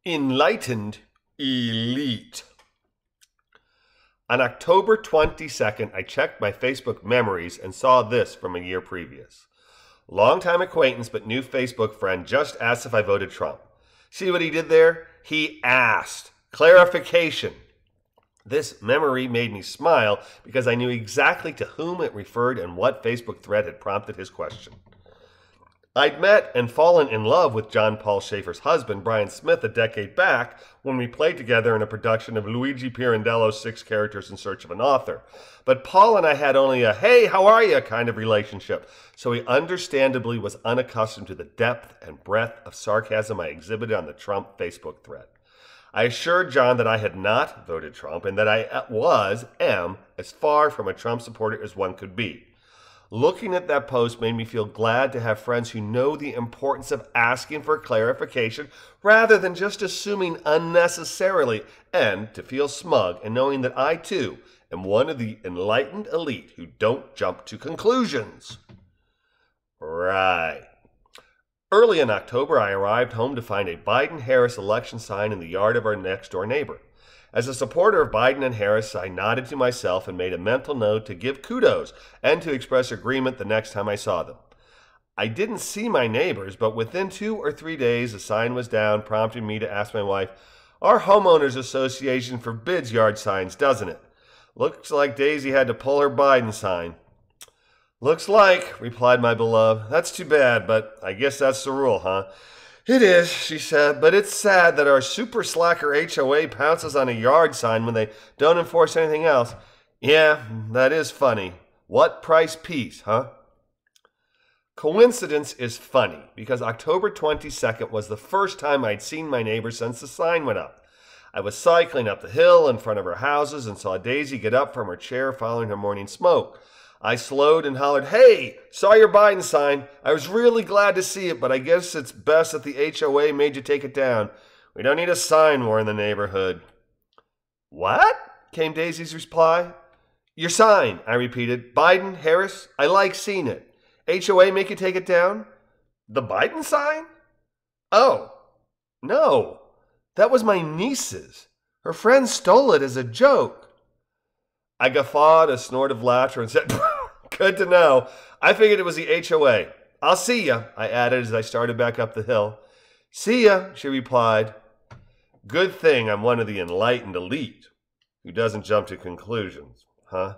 Enlightened Elite. On October 22nd, I checked my Facebook memories and saw this from a year previous. Longtime acquaintance but new Facebook friend just asked if I voted Trump. See what he did there? He asked. Clarification. This memory made me smile because I knew exactly to whom it referred and what Facebook thread had prompted his question. I'd met and fallen in love with John Paul Schaefer's husband, Brian Smith, a decade back when we played together in a production of Luigi Pirandello's 6 Characters in Search of an Author. But Paul and I had only a, hey, how are you kind of relationship, so he understandably was unaccustomed to the depth and breadth of sarcasm I exhibited on the Trump Facebook thread. I assured John that I had not voted Trump and that I am, as far from a Trump supporter as one could be. Looking at that post made me feel glad to have friends who know the importance of asking for clarification rather than just assuming unnecessarily, and to feel smug in knowing that I too am one of the enlightened elite who don't jump to conclusions. Right. Early in October, I arrived home to find a Biden-Harris election sign in the yard of our next-door neighbor. As a supporter of Biden and Harris, I nodded to myself and made a mental note to give kudos and to express agreement the next time I saw them. I didn't see my neighbors, but within 2 or 3 days, a sign was down, prompting me to ask my wife, "Our homeowners association forbids yard signs, doesn't it?" Looks like Daisy had to pull her Biden sign. "Looks like," replied my beloved. "That's too bad, but I guess that's the rule, huh?" "It is," she said, "but it's sad that our super slacker HOA pounces on a yard sign when they don't enforce anything else." "Yeah, that is funny. What price piece, huh?" Coincidence is funny because October 22nd was the first time I'd seen my neighbor since the sign went up. I was cycling up the hill in front of her houses and saw Daisy get up from her chair following her morning smoke. I slowed and hollered, "Hey, saw your Biden sign. I was really glad to see it, but I guess it's best that the HOA made you take it down. We don't need a sign war in the neighborhood." "What?" came Daisy's reply. "Your sign," I repeated. "Biden, Harris, I like seeing it. HOA make you take it down?" "The Biden sign?" "Oh, no. That was my niece's. Her friend stole it as a joke." I guffawed a snort of laughter and said, "Good to know. I figured it was the HOA. I'll see ya," I added as I started back up the hill. "See ya," she replied. Good thing I'm one of the enlightened elite who doesn't jump to conclusions, huh?